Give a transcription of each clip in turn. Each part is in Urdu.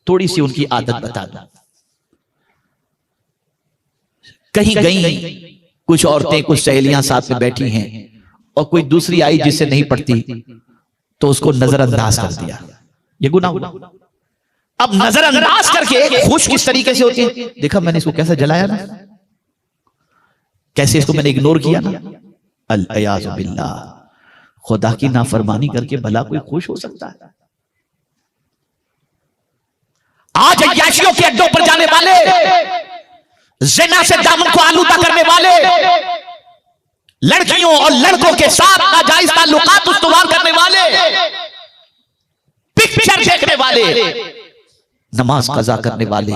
تھوڑی سی ان کی عادت بتا دوں. کہیں گئیں کچھ عورتیں، کچھ سہیلیاں ساتھ میں بیٹھی ہیں اور کوئی دوسری آئی جس سے نہیں پڑتی تو اس کو نظر انداز کر دیا. یہ گناہ ہوا. اب نظر انداز کر کے خوش کس طریقے سے ہوتی ہے؟ دیکھا میں نے اس کو کیسا جلایا نا، کیسے اس کو میں نے اگنور کیا نا. الیاذ باللہ، خدا کی نافرمانی کر کے بھلا کوئی خوش ہو سکتا ہے؟ آج عیاشیوں کے اڈوں پر جانے والے، زنا سے دامن کو آلودہ کرنے والے، لڑکیوں اور لڑکوں کے ساتھ ناجائز تعلقات استوار کرنے والے، پکچر دیکھنے والے، نماز قضا کرنے والے،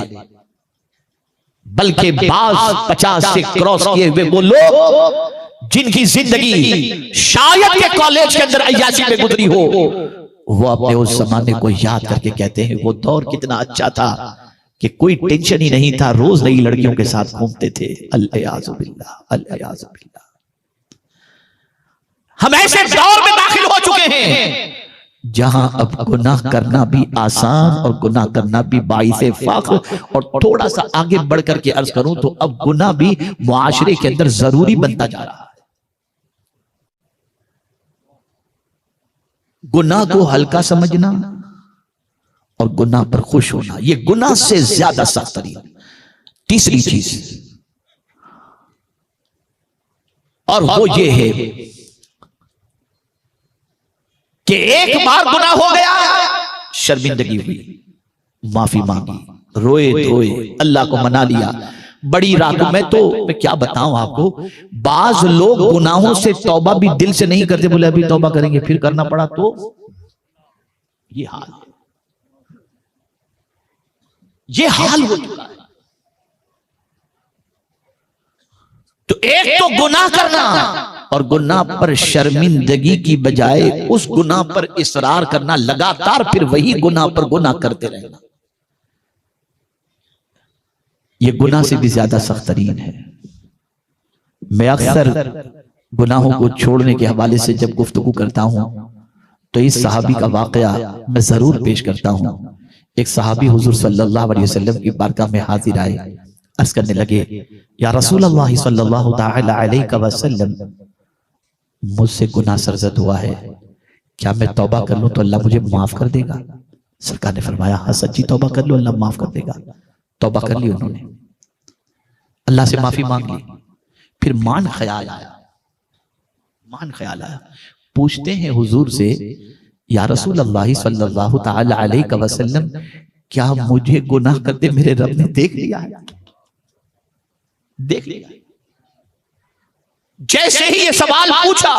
بلکہ بعض 50 سے کراس کیے ہوئے وہ لوگ جن کی زندگی شاید کے کالج کے اندر عیاشی میں گزری ہو، وہ اپنے اس زمانے کو یاد کر کے کہتے ہیں وہ دور کتنا اچھا تھا کہ کوئی ٹینشن ہی نہیں تھا، روز نئی لڑکیوں کے ساتھ گھومتے تھے. الیاذ باللہ، الیاذ باللہ. ہم ایسے دور میں داخل ہو چکے ہیں جہاں اب گناہ کرنا بھی آسان اور گناہ کرنا بھی باعث فخر، اور تھوڑا سا آگے بڑھ کر کے عرض کروں تو اب گناہ بھی معاشرے کے اندر ضروری بنتا جا رہا ہے. گناہ کو ہلکا سمجھنا اور گناہ پر خوش ہونا، یہ گناہ سے زیادہ سخت ترین. تیسری چیز اور وہ یہ ہے کہ ایک بار گناہ ہو گیا، شرمندگی ہوئی، معافی مانگی، روئے دھوئے، اللہ کو منا لیا. بڑی راتوں میں تو میں کیا بتاؤں آپ کو، بعض لوگ گناہوں سے توبہ بھی دل سے نہیں کرتے، بولے ابھی توبہ کریں گے پھر کرنا پڑا تو یہ حال ہے. یہ حال ہو چکا ہے. تو ایک تو گناہ کرنا اور گناہ پر شرمندگی کی بجائے اس گناہ پر اصرار کرنا، لگاتار پھر وہی گناہ پر گناہ کرتے رہنا، یہ گناہ سے بھی زیادہ سخت ترین ہے. میں اکثر گناہوں کو چھوڑنے کے حوالے سے جب گفتگو کرتا ہوں تو اس صحابی کا واقعہ میں ضرور پیش کرتا ہوں. ایک صحابی حضور صلی اللہ علیہ وسلم کی بارگاہ میں حاضر آئے، عرض کرنے لگے یا رسول اللہ صلی اللہ تعالی علیہ وسلم، مجھ سے گناہ سرزد ہوا ہے، کیا میں توبہ کر لوں تو اللہ مجھے معاف کر دے گا؟ سرکار نے فرمایا ہاں سچی توبہ کر لو، اللہ معاف کر دے گا. توبہ کر لی انہوں نے، اللہ سے معافی مانگ لی. پھر مان خیال آیا، پوچھتے ہیں حضور سے یا رسول اللہ صلی اللہ تعالی علیہ وسلم، کیا مجھے گناہ کرتے میرے رب نے دیکھ لیا ہے؟ دیکھ لیا. جیسے ہی یہ سوال پوچھا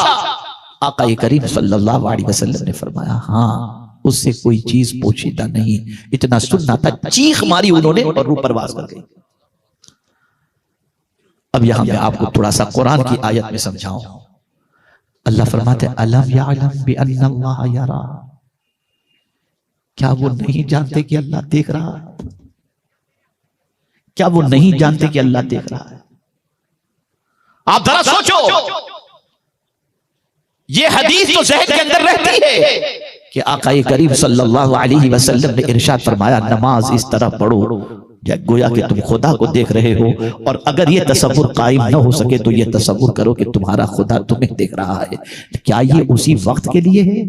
آقا کریم صلی اللہ علیہ وسلم نے فرمایا ہاں اس سے کوئی چیز پوچھیدہ نہیں. اتنا سننا تھا، چیخ ماری انہوں نے اور روح پرواز کر گئی. اب یہاں میں آپ کو تھوڑا سا قرآن کی آیت میں سمجھاؤں. اللہ فرماتے ہیں الم یعلم بان اللہ یرا، کیا وہ نہیں جانتے کہ اللہ دیکھ رہا ہے؟ کیا وہ نہیں جانتے کہ اللہ دیکھ رہا ہے؟ آپ ذرا سوچو، یہ حدیث تو ذہن کے اندر رہتی ہے کہ آقا کریم صلی اللہ علیہ وسلم نے ارشاد فرمایا نماز اس طرح پڑھو گویا کہ تم خدا کو دیکھ رہے ہو، اور اگر یہ تصور قائم نہ ہو سکے تو یہ تصور کرو کہ تمہارا خدا تمہیں دیکھ رہا ہے. کیا یہ اسی وقت کے لیے ہے؟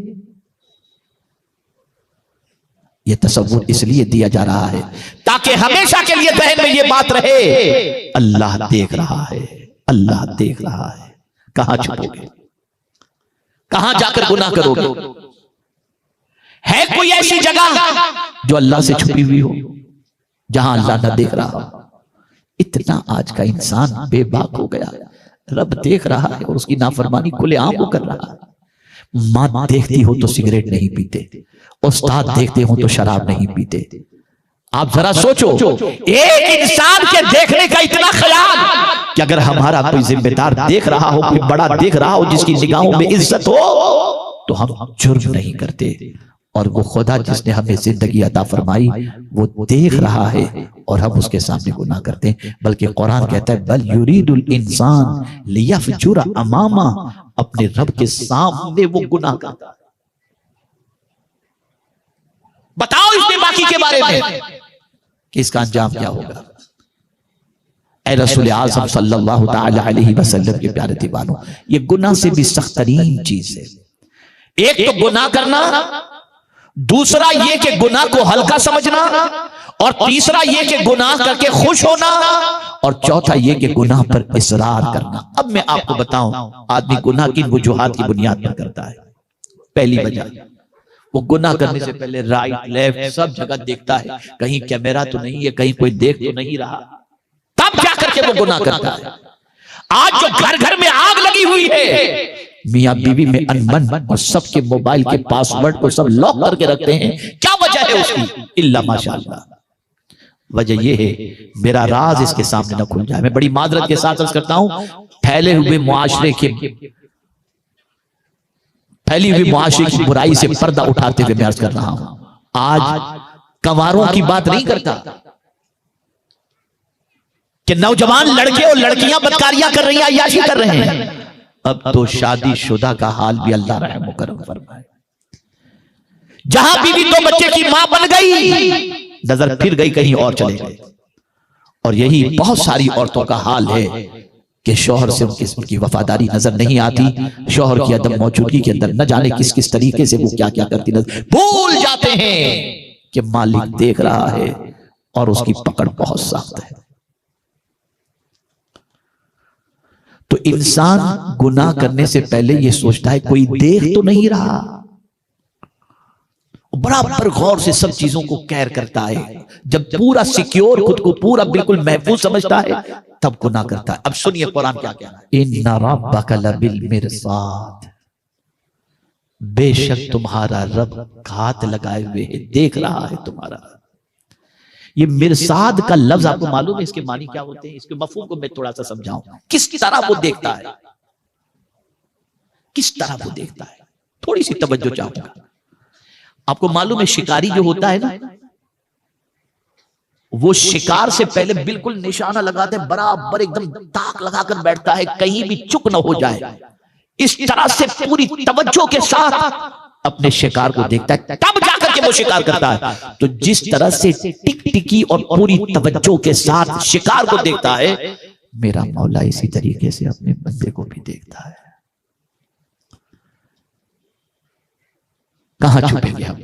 یہ تصور اس لیے دیا جا رہا ہے تاکہ ہمیشہ کے لیے ذہن میں یہ بات رہے اللہ دیکھ رہا ہے، اللہ دیکھ رہا ہے. کہاں چھپو گے؟ کہاں جا کر گناہ کرو گے؟ ہے کوئی ایسی جگہ جو اللہ سے چھپی ہوئی ہو، جہاں اللہ نہ دیکھ رہا ہو؟ اتنا آج کا انسان بے باک ہو گیا. رب دیکھ رہا ہے اور اس کی نافرمانی کھلے عام وہ کر رہا ہے. ماں دیکھتی ہو تو سگریٹ نہیں پیتے، استاد دیکھتے ہو تو شراب نہیں پیتے. آپ ذرا سوچو، ایک انسان کے دیکھنے کا اتنا خیال کہ اگر ہمارا کوئی ذمہ دار دیکھ رہا ہو، کوئی بڑا دیکھ رہا ہو جس کی نگاہوں میں عزت ہو، تو ہم جرم نہیں کرتے. اور وہ خدا جس نے ہمیں زندگی عطا فرمائی وہ دیکھ رہا ہے اور ہم اس کے سامنے گناہ کرتے ہیں. بلکہ قرآن کہتا ہے بل یرید الانسان لیفجر امامہ، اپنے رب کے سامنے وہ گناہ کرتا ہے. بتاؤ اس میں باقی کے بارے میں کہ اس کا انجام کیا ہوگا۔ اے رسول اعظم صلی اللہ تعالی علیہ وسلم کے پیارے دیوانوں، یہ گناہ سے بھی سخت ترین چیز ہے۔ ایک تو گناہ کرنا، دوسرا یہ کہ گناہ کو ہلکا سمجھنا، اور تیسرا یہ کہ گناہ کر کے خوش ہونا، اور چوتھا یہ کہ گناہ پر اصرار کرنا۔ اب میں آپ کو بتاؤں آدمی گناہ کن وجوہات کی بنیاد پر کرتا ہے۔ پہلی وجہ، وہ گناہ کرنے سے پہلے رائٹ لیفٹ سب جگہ دیکھتا ہے، کہیں کیمرہ تو نہیں ہے، کہیں کوئی دیکھ تو نہیں رہا، تب جا کر کے وہ گناہ کرتا ہے۔ آج جو گھر گھر میں آگ لگی ہوئی ہے، میاں بیوی میں انبن، اور سب کے موبائل کے پاسورڈ کو سب لاک کر کے رکھتے ہیں، کیا وجہ ہے اس کی؟ الا ماشاءاللہ، وجہ یہ ہے میرا راز اس کے سامنے نہ کھل جائے۔ میں بڑی معذرت کے ساتھ عرض کرتا ہوں، پھیلے ہوئے معاشرے کی برائی سے پردہ اٹھاتے ہوئے میں عرض کر رہا ہوں۔ آج کنواروں کی بات نہیں کرتا کہ نوجوان لڑکے اور لڑکیاں بدکاریاں کر رہی ہیں، عیاشی کر رہے ہیں، اب تو شادی شدہ کا حال بھی اللہ رحم و کرم فرمائے۔ جہاں بیوی دو بچے کی ماں بن گئی، نظر پھر گئی کہیں اور چلے گئے، اور یہی بہت ساری عورتوں کا حال ہے کہ شوہر سے ان قسم کی وفاداری نظر نہیں آتی، شوہر کی عدم موجودگی کے اندر نہ جانے کس کس طریقے سے وہ کیا کیا کرتی نظر، بھول جاتے ہیں کہ مالک دیکھ رہا ہے اور اس کی پکڑ بہت سخت ہے۔ تو انسان گناہ کرنے سے پہلے یہ سوچتا ہے کوئی دیکھ تو نہیں رہا، برابر غور سے سب چیزوں کو کیر کرتا ہے۔ جب پورا سیکیور، خود کو پورا بالکل محفوظ سمجھتا ہے، تب گناہ کرتا ہے۔ اب سنیے قرآن کیا کہنا ہے، ان ربک لبالمرصاد، بے شک تمہارا رب ہاتھ لگائے ہوئے ہے، دیکھ رہا ہے تمہارا۔ یہ مرصاد کا لفظ آپ کو معلوم ہے اس کے معنی کیا ہوتے ہیں؟ اس کے مفہوم کو میں تھوڑا سا سمجھاؤں، کس طرح وہ دیکھتا ہے، کس طرح وہ دیکھتا ہے، تھوڑی سی توجہ چاہوں گا۔ آپ کو معلوم ہے شکاری جو ہوتا ہے نا، وہ شکار سے پہلے بالکل نشانہ لگاتے ہیں، برابر ایک دم تاک لگا کر بیٹھتا ہے، کہیں بھی چک نہ ہو جائے، اس طرح سے پوری توجہ کے ساتھ اپنے شکار کو دیکھتا ہے، تب جا کر کے وہ شکار کرتا ہے۔ تو جس طرح سے ٹک ٹکی اور پوری توجہ کے ساتھ شکار کو دیکھتا ہے، میرا مولا اسی طریقے سے اپنے بندے کو بھی دیکھتا ہے۔ کہاں چھپیں گے ہم؟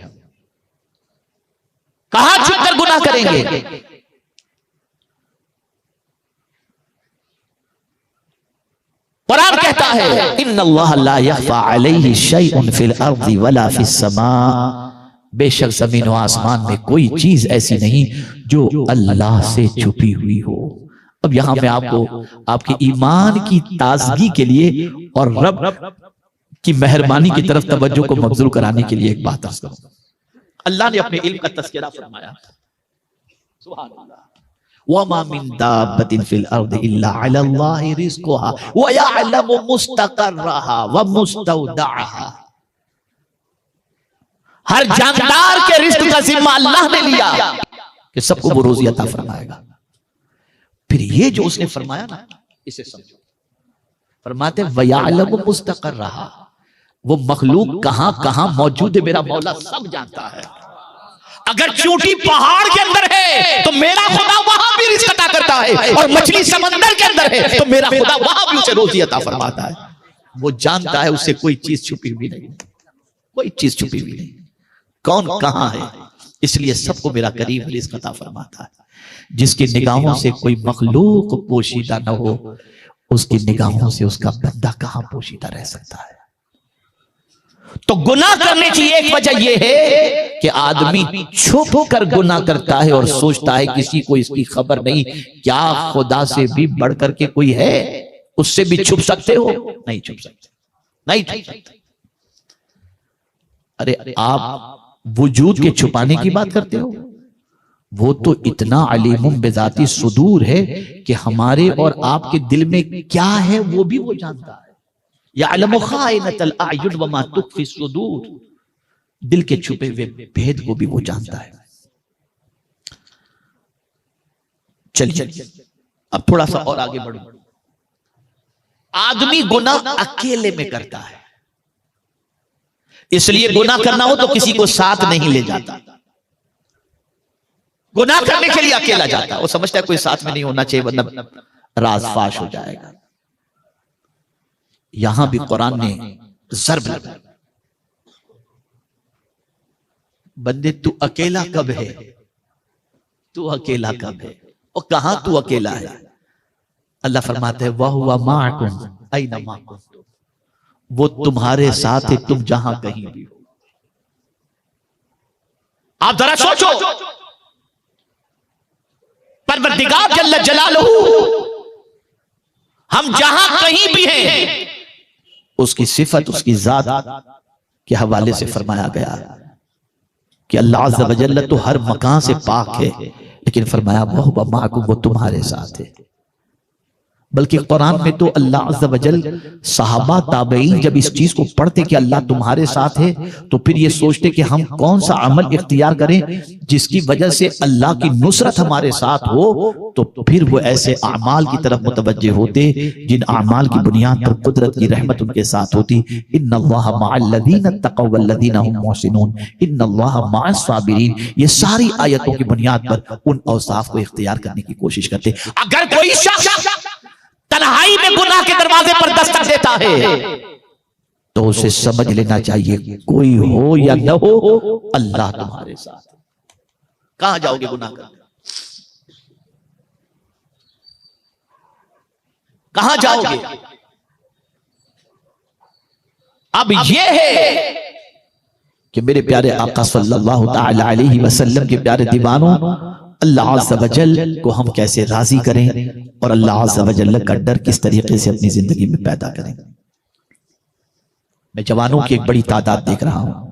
کہاں چھپ کر گناہ کریں گے؟ قرآن کہتا ہے ان اللہ لا یخفی علیہ شیء فی الارض ولا فی السماء، بے شک زمین و آسمان میں کوئی چیز ایسی نہیں جو اللہ سے چھپی ہوئی ہو۔ اب یہاں میں آپ کو آپ کے ایمان کی تازگی کے لیے اور رب کی مہربانی کی طرف توجہ کو مبذول کرانے کے لیے ایک بات عرض کروں۔ اللہ نے اپنے علم کا تذکرہ فرمایا، سبحان اللہ، وَمَا مِن دَابَّةٍ فِي الْأَرْضِ إِلَّا عَلَى اللَّهِ رِزْقُهَا وَيَعْلَمُ مُسْتَقَرَّهَا وَمُسْتَوْدَعَهَا، ہر جاندار کے رزق کا ذمہ اللہ نے لیا کہ سب کو وہ روزی عطا فرمائے گا۔ پھر یہ جو اس نے فرمایا نا، اسے سمجھو، فرماتے وَيَعْلَمُ مُسْتَقَرَّهَا، وہ مخلوق کہاں کہاں موجود ہے میرا مولا سب جانتا ہے۔ اگر چونٹی پہاڑ کے اندر ہے تو میرا خدا وہاں بھی رزق عطا کرتا ہے، اور مچھلی سمندر کے اندر ہے تو میرا خدا وہاں بھی اسے روزی عطا فرماتا ہے۔ وہ جانتا ہے اس سے کوئی چیز چھپی ہوئی نہیں، کوئی چیز چھپی ہوئی نہیں، کون کہاں ہے، اس لیے سب کو میرا کریم رزق عطا فرماتا ہے۔ جس کی نگاہوں سے کوئی مخلوق پوشیدہ نہ ہو، اس کی نگاہوں سے اس کا بندہ کہاں پوشیدہ رہ سکتا ہے؟ تو گناہ کرنے کی ایک وجہ یہ ہے کہ آدمی چھپ کر گناہ کرتا ہے اور سوچتا ہے کسی کو اس کی خبر نہیں۔ کیا خدا سے بھی بڑھ کر کے کوئی ہے؟ اس سے بھی چھپ سکتے ہو؟ نہیں چھپ سکتے، نہیں چھپ سکتے۔ ارے آپ وجود کے چھپانے کی بات کرتے ہو، وہ تو اتنا علیم بذات صدور ہے کہ ہمارے اور آپ کے دل میں کیا ہے وہ بھی وہ جانتا ہے۔ یعلم خائنۃ الاعین وما تخفی الصدور، دل کے چھپے ہوئے بھید کو بھی وہ جانتا ہے۔ چلیے اب تھوڑا سا اور آگے بڑھو۔ آدمی گناہ اکیلے میں کرتا ہے، اس لیے گناہ کرنا ہو تو کسی کو ساتھ نہیں لے جاتا۔ گناہ کرنے کے لیے اکیلا جاتا ہے، وہ سمجھتا ہے کوئی ساتھ میں نہیں ہونا چاہیے ورنہ راز فاش ہو جائے گا۔ یہاں بھی قرآن نے ضرب لگا، بندے تو اکیلا کب ہے، تو اکیلا کب ہے، اور کہاں تو اکیلا ہے؟ اللہ فرماتا ہے وَهُوَ مَعَكُمْ أَيْنَمَا كُنْتُمْ، وہ تمہارے ساتھ ہے تم جہاں کہیں بھی ہو۔ آپ ذرا سوچو، پروردگار جل جلالہ ہم جہاں کہیں بھی ہیں، اس کی صفت اس کی ذات کے حوالے سے فرمایا گیا کہ اللہ عز و جل تو ہر مکان سے پاک ہے، لیکن فرمایا وَهُوَ مَعَكُمْ، وہ تمہارے ساتھ ہے۔ بلکہ قرآن میں تو اللہ عز و جل صحابہ تابعین جب اس چیز کو پڑھتے کہ اللہ تمہارے ساتھ ہے تو پھر یہ سوچتے کہ ہم کون سا عمل اختیار کریں جس کی وجہ سے اللہ کی نصرت ہمارے ساتھ ہو، تو پھر وہ ایسے اعمال کی طرف متوجہ ہوتے جن اعمال کی بنیاد پر قدرت کی رحمت ان کے ساتھ ہوتی۔ ان اللہ مع الذین اتقوا والذین هم محسنون، ان اللہ مع الصابرین، یہ ساری آیتوں کی بنیاد پر ان اوصاف کو اختیار کرنے کی کوشش کرتے۔ اگر کوئی شخص تنہائی میں گناہ کے دروازے پر دستک دیتا ہے تو اسے سمجھ لینا چاہیے کوئی ہو یا نہ ہو اللہ تمہارے ساتھ۔ کہاں جاؤ گے گناہ کرنے؟ کہاں جاؤ گے؟ اب یہ ہے کہ میرے پیارے آقا صلی اللہ تعالی علیہ وسلم کے پیارے دیوانوں، اللہ عز و جل کو ہم کیسے راضی کریں اور اللہ عز و جل کا ڈر کس طریقے سے اپنی زندگی میں پیدا کریں۔ میں جوانوں کی ایک بڑی تعداد دیکھ رہا ہوں۔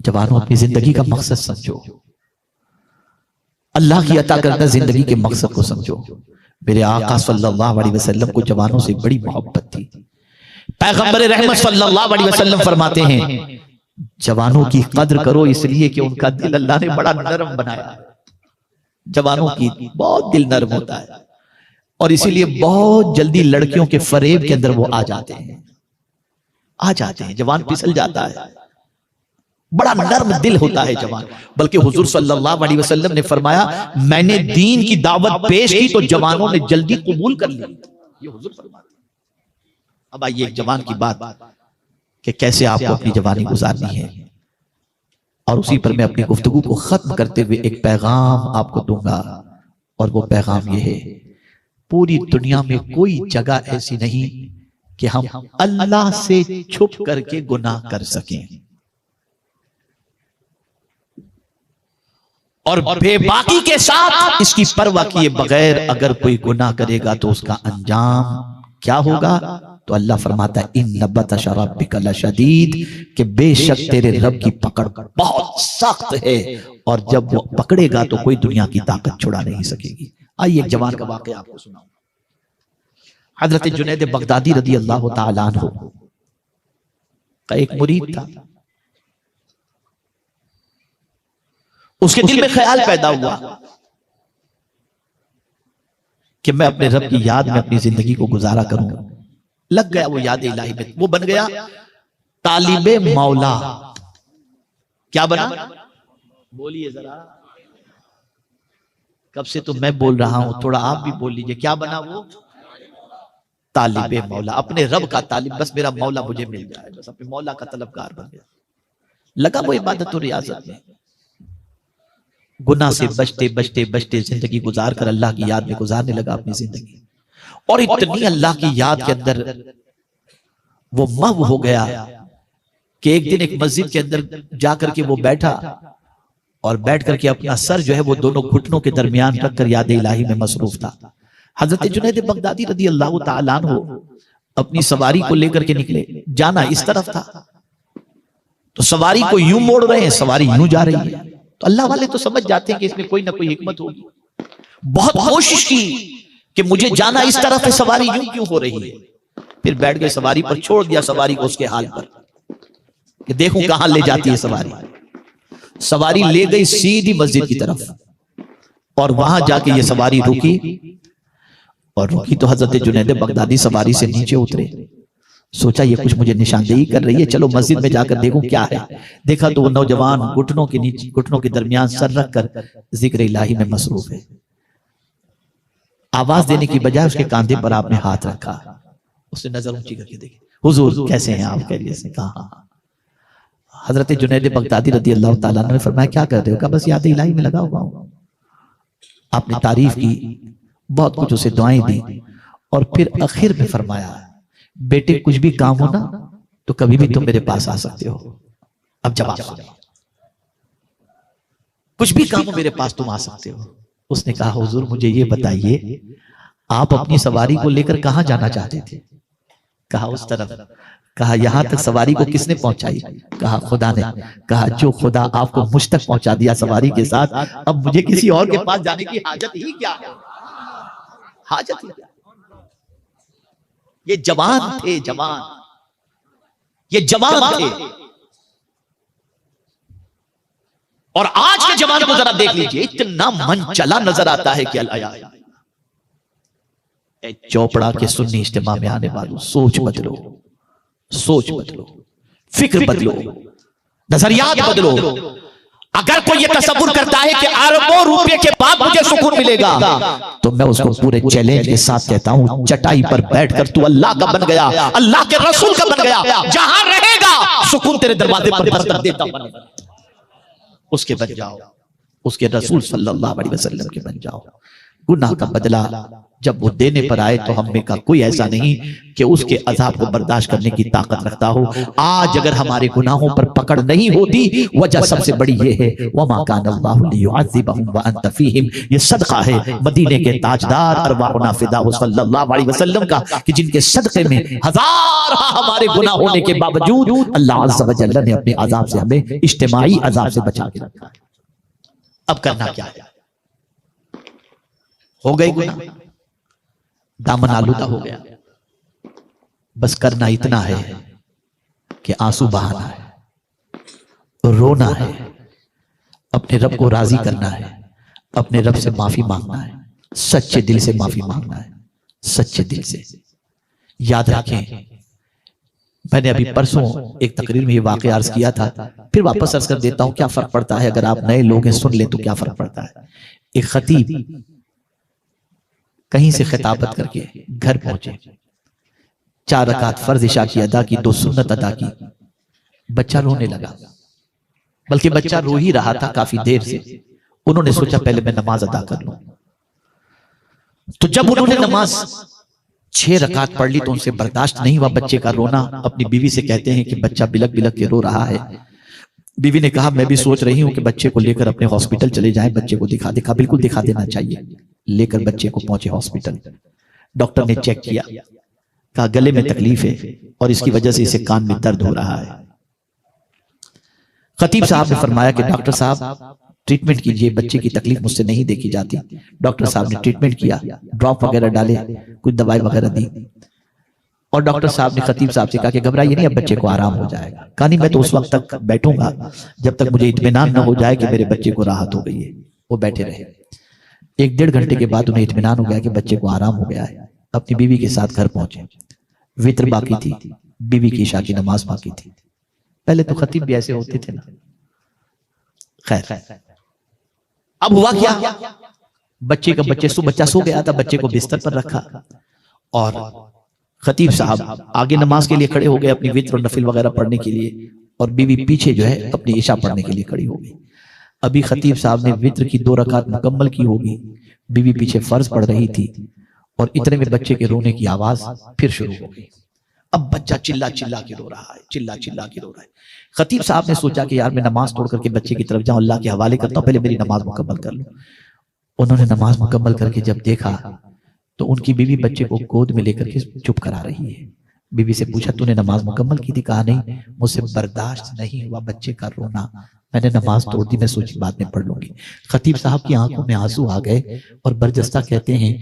جوانوں اپنی زندگی کا مقصد سمجھو، اللہ کی عطا کردہ زندگی کے مقصد کو سمجھو۔ میرے آقا صلی اللہ علیہ وسلم کو جوانوں سے بڑی محبت تھی۔ پیغمبر رحمت صلی اللہ علیہ وسلم فرماتے ہیں جوانوں کی قدر کرو اس لیے کہ ان کا دل اللہ نے بڑا نرم بنایا ہے۔ جوانوں کی بہت دل نرم ہوتا ہے اور اسی لیے بہت جلدی لڑکیوں کے فریب کے اندر وہ آ جاتے ہیں، جوان پھسل جاتا ہے، بڑا نرم دل ہوتا ہے جوان۔ بلکہ حضور صلی اللہ علیہ وسلم نے فرمایا میں نے دین کی دعوت پیش کی تو جوانوں نے جلدی قبول کر لی، یہ حضور فرماتے ہیں۔ اب آئیے ایک جوان کی بات کہ کیسے آپ کو اپنی جوانی گزارنی ہے، اور اسی پر میں اپنی گفتگو کو ختم کرتے ہوئے ایک پیغام آپ کو دوں گا، اور وہ پیغام یہ ہے پوری دنیا میں کوئی جگہ ایسی نہیں کہ ہم اللہ سے چھپ کر کے گناہ کر سکیں، اور بے باکی کے ساتھ اس کی پرواہ کیے بغیر اگر کوئی گناہ کرے گا تو اس کا انجام کیا ہوگا؟ تو اللہ فرماتا ہے ان بطش ربک لشدید، کہ بے شک تیرے رب کی پکڑ بہت سخت ہے، اور جب وہ پکڑے گا تو کوئی دنیا کی طاقت چھڑا نہیں سکے گی۔ آئیے ایک جوان کا واقعہ آپ کو سناؤں۔ حضرت جنید بغدادی رضی اللہ تعالیٰ عنہ کا ایک مرید تھا، اس کے دل میں خیال پیدا ہوا کہ میں اپنے رب کی یاد میں اپنی زندگی کو گزارا کروں۔ لگ گیا وہ یاد الہی میں، وہ بن گیا طالب مولا۔ کیا بنا؟ بولیے ذرا، کب سے تو میں بول رہا ہوں، تھوڑا آپ بھی بول لیجئے۔ کیا بنا وہ؟ طالب مولا، اپنے رب کا طالب، بس میرا مولا مجھے مل جائے، بس اپنے مولا کا طلبگار بن گیا۔ لگا وہ عبادت و ریاضت میں، گناہ سے بچتے بچتے بچتے زندگی گزار کر اللہ کی یاد میں گزارنے لگا اپنی زندگی، اور اتنی اللہ کی یاد کے اندر وہ محو ہو گیا کہ ایک دن ایک مسجد کے اندر جا کر کے وہ بیٹھا، اور بیٹھ کر کے اپنا سر جو ہے وہ دونوں گھٹنوں کے درمیان رکھ کر یاد الہی میں مصروف تھا۔ حضرت جنید بغدادی رضی اللہ تعالیٰ عنہ اپنی سواری کو لے کر کے نکلے، جانا اس طرف تھا تو سواری کو یوں موڑ رہے ہیں، سواری یوں جا رہی ہے، تو اللہ والے تو سمجھ جاتے ہیں کہ اس میں کوئی نہ کوئی حکمت ہوگی۔ بہت کوشش کی کہ مجھے جانا اس طرف ہے، سواری یوں کیوں ہو رہی ہے؟ پھر بیٹھ گئے سواری پر، چھوڑ دیا سواری کو اس کے حال پر کہ دیکھوں کہاں لے جاتی ہے سواری۔ سواری لے گئی سیدھی مسجد کی طرف، اور وہاں جا کے یہ سواری رکی، اور رکی تو حضرت جنید بغدادی سواری سے نیچے اترے، سوچا یہ کچھ مجھے نشاندہی کر رہی ہے، چلو مسجد میں جا کر دیکھوں کیا ہے۔ دیکھا تو وہ نوجوان گھٹنوں کے درمیان سر رکھ کر ذکر الہی میں مصروف ہے۔ آواز دینے کی بجائے اس کے کاندھے پر آپ نے ہاتھ رکھا، اس نے نظر اونچی کر کے دیکھی، حضور کیسے ہیں آپ؟ خیریت سے؟ کہا حضرت جنید بغدادی رضی اللہ تعالیٰ عنہ نے فرمایا کیا کر رہے ہو؟ کہا بس یاد الہی میں لگا ہوا ہوں۔ آپ نے تعریف کی، بہت کچھ اسے دعائیں دی، اور پھر آخر میں فرمایا بیٹے کچھ بھی کام ہو نا تو کبھی بھی تم میرے پاس آ سکتے ہو۔ اب جواب سنو، کچھ بھی کام ہو میرے پاس تم آ سکتے ہو۔ اس نے کہا حضور مجھے یہ بتائیے آپ اپنی سواری کو لے کر کہاں جانا چاہتے تھے؟ کہا اس طرف۔ کہا یہاں تک سواری کو کس نے پہنچائی؟ کہا خدا نے۔ کہا جو خدا آپ کو مجھ تک پہنچا دیا سواری کے ساتھ، اب مجھے کسی اور کے پاس جانے کی حاجت ہی کیا ہے؟ حاجت ہی کیا؟ یہ جوان تھے، جوان، یہ جوان تھے۔ اور آج کے جوان کو ذرا دیکھ لیجئے، اتنا من چلا نظر آتا ہے کہ اللہ اے چوپڑا کے سنی اجتماع میں آنے والوں، سوچ بدلو، سوچ بدلو، فکر بدلو، نظریات بدلو۔ اگر کوئی یہ تصور کرتا ہے کہ اربوں روپے کے بعد مجھے سکون ملے گا، تو میں اس کو پورے چیلنج کے ساتھ کہتا ہوں چٹائی پر بیٹھ کر تو اللہ کا بن گیا، اللہ کے رسول کا بن گیا، جہاں رہے گا سکون تیرے دروازے پر دستک دیتا بنے گا۔ اس کے بن جاؤ، اس کے رسول صلی اللہ علیہ وسلم کے بن جاؤ۔ گناہ کا بدلہ جب وہ دینے پر آئے تو ہم میں کا کوئی ایسا نہیں کہ اس کے عذاب کو برداشت کرنے کی طاقت رکھتا ہو۔ آج اگر ہمارے گناہوں پر پکڑ نہیں ہوتی، وجہ سب سے بڑی یہ ہے وَمَا كَانَ اللَّهُ لِيُعَذِّبَهُمْ وَأَنْتَ فِيهِمْ۔ یہ صدقہ ہے مدینے کے تاجدار ارواحنا فداء صلی اللہ علیہ وسلم کا، کہ جن کے صدقے میں ہزار ہمارے گناہ ہونے کے باوجود اللہ عز و جل نے اپنے عذاب سے ہمیں اجتماعی عذاب سے بچا کے رکھا ہے۔ اب کرنا کیا ہے؟ ہو گئی گناہ، دامن آلودہ ہو گیا، بس کرنا اتنا ہے کہ آنسو بہانا ہے، رونا ہے، اپنے رب کو راضی کرنا ہے، اپنے رب سے معافی مانگنا ہے، سچے دل سے معافی مانگنا ہے، سچے دل سے۔ یاد رکھیں، میں نے ابھی پرسوں ایک تقریر میں یہ واقعہ عرض کیا تھا، پھر واپس عرض کر دیتا ہوں، کیا فرق پڑتا ہے اگر آپ نئے لوگ ہیں سن لیں تو کیا فرق پڑتا ہے۔ ایک خطیب کہیں سے خطابت کر کے گھر پہنچے، 4 رکعت فرض عشاء کی ادا کی، 2 سنت ادا کی، بچہ رونے لگا، بلکہ بچہ رو ہی رہا تھا کافی دیر سے۔ انہوں نے سوچا پہلے میں نماز ادا کر لوں، تو جب انہوں نے نماز 6 رکعت پڑھ لی تو ان سے برداشت نہیں ہوا بچے کا رونا۔ اپنی بیوی سے کہتے ہیں کہ بچہ بلک بلک کے رو رہا ہے۔ بیوی نے کہا میں بھی سوچ رہی ہوں کہ بچے کو لے کر اپنے ہاسپٹل چلے جائیں، بچے کو دکھا بالکل دکھا دینا چاہیے۔ لے کر بچے کو پہنچے ہاسپٹل، ڈاکٹر نے چیک کیا، کہا گلے میں تکلیف ہے اور اس کی وجہ سے اسے کان میں درد ہو رہا ہے۔ خطیب صاحب نے فرمایا کہ ڈاکٹر صاحب ٹریٹمنٹ کیجئے، بچے کی تکلیف مجھ سے نہیں دیکھی جاتی۔ ڈاکٹر صاحب نے ٹریٹمنٹ کیا، ڈراپ وغیرہ ڈالے، کچھ دوائی وغیرہ دی، اور ڈاکٹر صاحب نے خطیب صاحب سے کہا کہ گھبرائیے نہیں، اب بچے کو آرام ہو جائے گا۔ کہا نہیں میں تو اس وقت تک بیٹھوں گا جب تک مجھے اطمینان نہ ہو جائے کہ میرے بچے کو راحت ہو گئی ہے۔ وہ بیٹھے رہے، 1-1.5 گھنٹے کے بعد انہیں اطمینان ہو گیا کہ بچے کو آرام ہو گیا ہے۔ اپنی بیوی کے ساتھ گھر پہنچے، وتر باقی تھی، بیوی کی عشاء کی نماز باقی تھی۔ پہلے تو خطیب بھی ایسے ہوتے تھے نا۔ خیر، اب ہوا کیا، بچہ سو گیا تھا، بچے کو بستر پر رکھا، اور خطیب صاحب آگے نماز کے لیے کھڑے ہو گئے اپنی وتر اور نفل وغیرہ پڑھنے کے لیے، اور بیوی پیچھے جو ہے اپنی عشاء پڑھنے کے لیے کھڑی ہو گئی۔ ابھی خطیب صاحب نے وتر کی 2 رکعت مکمل کی ہوگی، بیوی پیچھے فرض پڑھ رہی تھی، اور اتنے میں بچے کے رونے کی آواز پھر شروع ہو گئی۔ اب بچہ چلا چلا کے رو رہا ہے، چلا چلا کے رو رہا ہے۔ خطیب صاحب نے سوچا کہ یار میں نماز توڑ کر کے بچے کی طرف جاؤں، اللہ کے حوالے کرتا ہوں، پہلے میری نماز مکمل کر لوں۔ انہوں نے نماز مکمل کر کے جب دیکھا تو ان کی بیوی بچے کو گود میں لے کر کے چپ کرا رہی ہے۔ بیوی سے پوچھا تو نے نماز مکمل کی تھی؟ کہا نہیں، مجھ سے برداشت نہیں ہوا بچے کا رونا، میں نے نماز توڑ دی، میں سوچی بعد میں پڑھ لوں گی۔ خطیب صاحب کی آنکھوں میں آنسو آ گئے اور برجستہ کہتے ہیں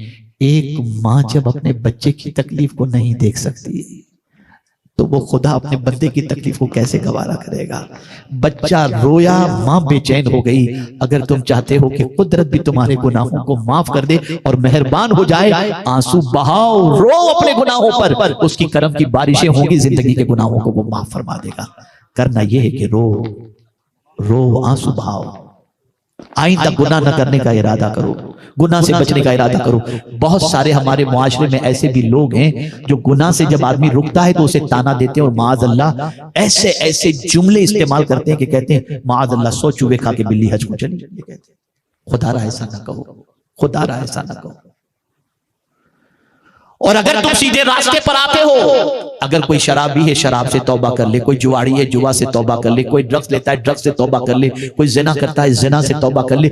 ایک ماں جب اپنے بچے کی تکلیف کو نہیں دیکھ سکتی تو وہ خدا اپنے بندے کی تکلیف کو کیسے گوارا کرے گا؟ بچہ رویا، ماں بے چین ہو گئی۔ اگر تم چاہتے ہو کہ قدرت بھی تمہارے گناہوں کو معاف کر دے اور مہربان ہو جائے، آنسو بہاؤ، رو اپنے گناہوں پر، اس کی کرم کی بارشیں ہوں گی، زندگی کے گناہوں کو وہ معاف فرما دے گا۔ کرنا یہ ہے کہ رو، آنسو بہاؤ، آئندہ گناہ نہ کرنے کا ارادہ کرو، گناہ سے بچنے کا ارادہ کرو۔ بہت سارے ہمارے معاشرے میں ایسے بھی لوگ ہیں جو گناہ سے جب آدمی رکتا ہے تو اسے تانا دیتے ہیں، اور معاذ اللہ ایسے جملے استعمال کرتے ہیں کہ کہتے ہیں معاذ اللہ 100 چوہے کھا کے بلی حج کو چلی، یہ کہتے ہیں۔ خدا را ایسا نہ کہو، خدا را ایسا نہ کہو۔ اور اگر تم سیدھے راستے پر آتے ہو، اگر کوئی شرابی ہے شراب سے توبہ کر لے، کوئی جواڑی ہے جوا سے توبہ کر لے، کوئی ڈرگس لیتا ہے ڈرگس سے توبہ کر لے، کوئی زنا کرتا ہے زنا سے توبہ کر لے۔